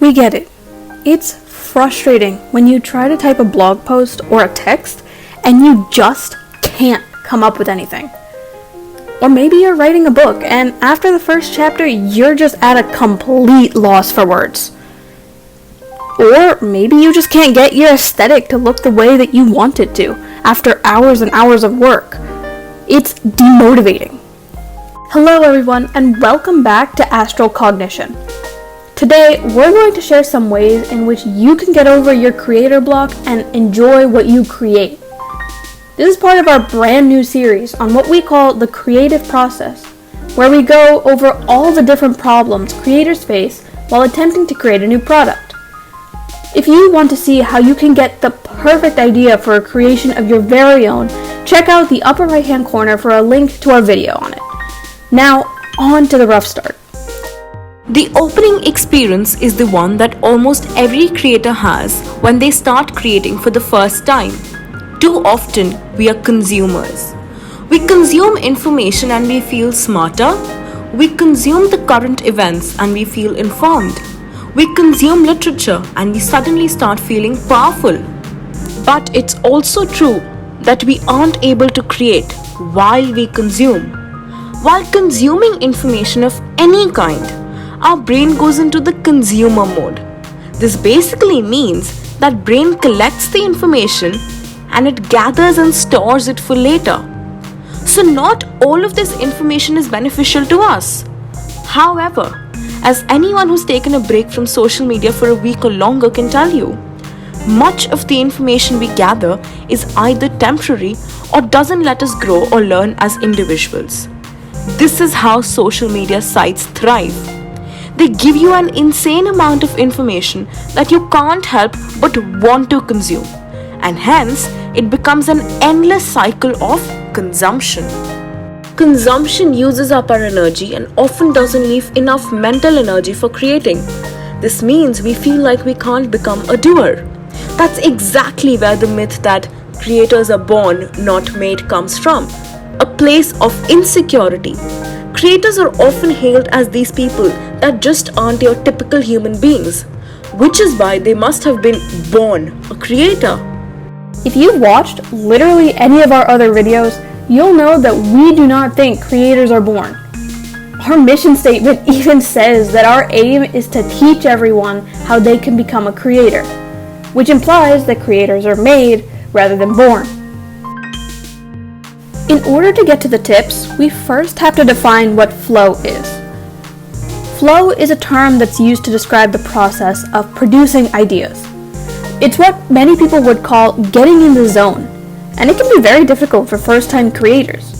We get it. It's frustrating when you try to type a blog post or a text and you just can't come up with anything. Or maybe you're writing a book and after the first chapter you're just at a complete loss for words. Or maybe you just can't get your aesthetic to look the way that you want it to after hours and hours of work. It's demotivating. Hello everyone and welcome back to Astral Cognition. Today we're going to share some ways in which you can get over your creator block and enjoy what you create. This is part of our brand new series on what we call the creative process, where we go over all the different problems creators face while attempting to create a new product. If you want to see how you can get the perfect idea for a creation of your very own, check out the upper right hand corner for a link to our video on it. Now, on to the rough start. The opening experience is the one that almost every creator has when they start creating for the first time. Too often, we are consumers. We consume information and we feel smarter. We consume the current events and we feel informed. We consume literature and we suddenly start feeling powerful. But it's also true that we aren't able to create while we consume. While consuming information of any kind, our brain goes into the consumer mode. This basically means that brain collects the information and it gathers and stores it for later. So not all of this information is beneficial to us. However, as anyone who's taken a break from social media for a week or longer can tell you, much of the information we gather is either temporary or doesn't let us grow or learn as individuals. This is how social media sites thrive. They give you an insane amount of information that you can't help but want to consume, and hence it becomes an endless cycle of consumption. Consumption uses up our energy and often doesn't leave enough mental energy for creating. This means we feel like we can't become a doer. That's exactly where the myth that creators are born, not made comes from. A place of insecurity. Creators are often hailed as these people that just aren't your typical human beings, which is why they must have been born a creator. If you've watched literally any of our other videos, you'll know that we do not think creators are born. Our mission statement even says that our aim is to teach everyone how they can become a creator, which implies that creators are made rather than born. In order to get to the tips, we first have to define what flow is. Flow is a term that's used to describe the process of producing ideas. It's what many people would call getting in the zone, and it can be very difficult for first-time creators.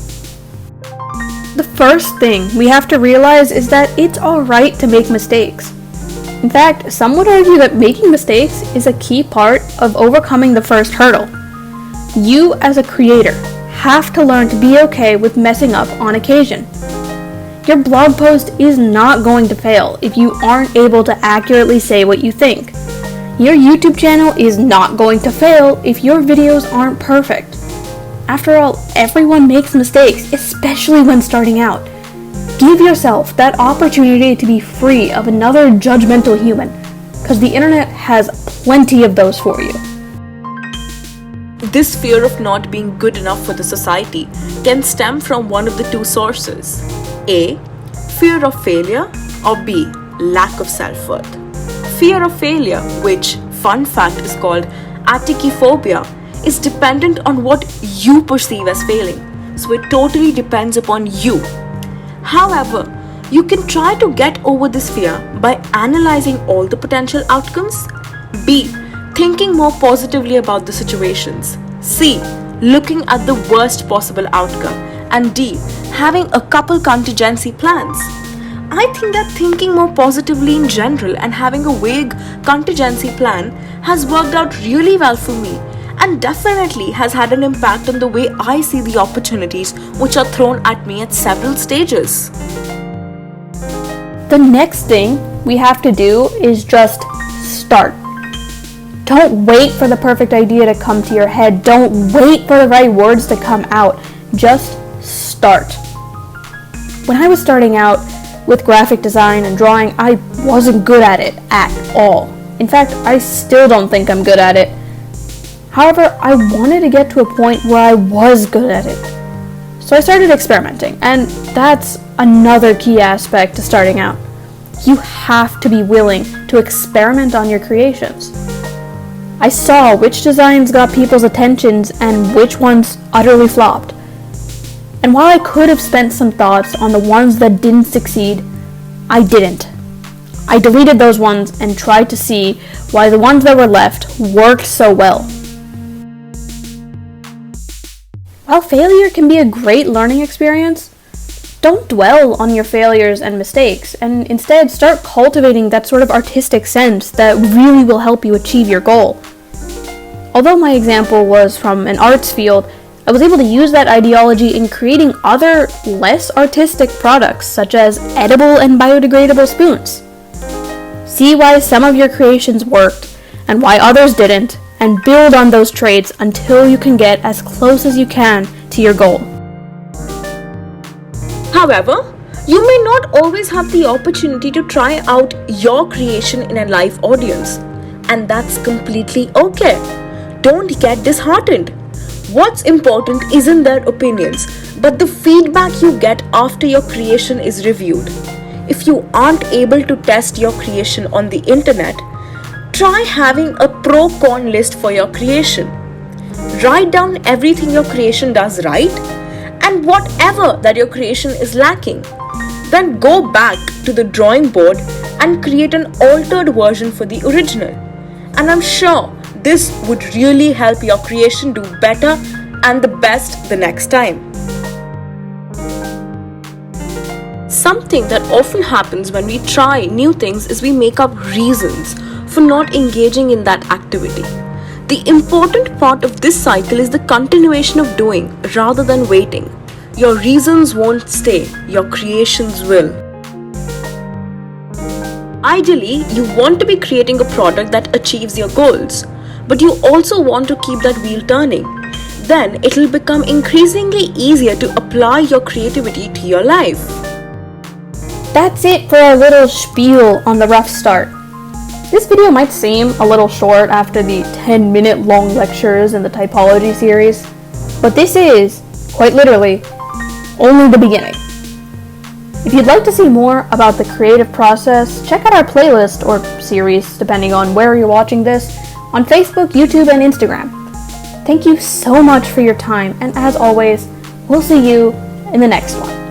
The first thing we have to realize is that it's alright to make mistakes. In fact, some would argue that making mistakes is a key part of overcoming the first hurdle. You, as a creator, have to learn to be okay with messing up on occasion. Your blog post is not going to fail if you aren't able to accurately say what you think. Your YouTube channel is not going to fail if your videos aren't perfect. After all, everyone makes mistakes, especially when starting out. Give yourself that opportunity to be free of another judgmental human, because the internet has plenty of those for you. This fear of not being good enough for the society can stem from one of the two sources. A. Fear of failure, or B. Lack of self-worth. Fear of failure, which, fun fact, is called atikiphobia, is dependent on what you perceive as failing. So it totally depends upon you. However, you can try to get over this fear by analyzing all the potential outcomes. B. Thinking more positively about the situations. C. Looking at the worst possible outcome. And D. Having a couple contingency plans. I think that thinking more positively in general and having a vague contingency plan has worked out really well for me and definitely has had an impact on the way I see the opportunities which are thrown at me at several stages. The next thing we have to do is just start. Don't wait for the perfect idea to come to your head. Don't wait for the right words to come out. Just start. When I was starting out, With graphic design and drawing, I wasn't good at it at all. In fact, I still don't think I'm good at it. However, I wanted to get to a point where I was good at it. So I started experimenting, and that's another key aspect to starting out. You have to be willing to experiment on your creations. I saw which designs got people's attentions and which ones utterly flopped. And while I could have spent some thoughts on the ones that didn't succeed, I didn't. I deleted those ones and tried to see why the ones that were left worked so well. While failure can be a great learning experience, don't dwell on your failures and mistakes, and instead start cultivating that sort of artistic sense that really will help you achieve your goal. Although my example was from an arts field, I was able to use that ideology in creating other, less artistic products, such as edible and biodegradable spoons. See why some of your creations worked, and why others didn't, and build on those traits until you can get as close as you can to your goal. However, you may not always have the opportunity to try out your creation in a live audience, and that's completely okay. Don't get disheartened. What's important isn't their opinions, but the feedback you get after your creation is reviewed. If you aren't able to test your creation on the internet, try having a pro-con list for your creation. Write down everything your creation does right and whatever that your creation is lacking. Then go back to the drawing board and create an altered version for the original. And I'm sure this would really help your creation do better and the best the next time. Something that often happens when we try new things is we make up reasons for not engaging in that activity. The important part of this cycle is the continuation of doing rather than waiting. Your reasons won't stay, your creations will. Ideally, you want to be creating a product that achieves your goals, but you also want to keep that wheel turning. Then it will become increasingly easier to apply your creativity to your life. That's it for our little spiel on the rough start. This video might seem a little short after the 10-minute long lectures in the typology series, but this is, quite literally, only the beginning. If you'd like to see more about the creative process, check out our playlist or series, depending on where you're watching this, on Facebook, YouTube, and Instagram. Thank you so much for your time, and as always, we'll see you in the next one.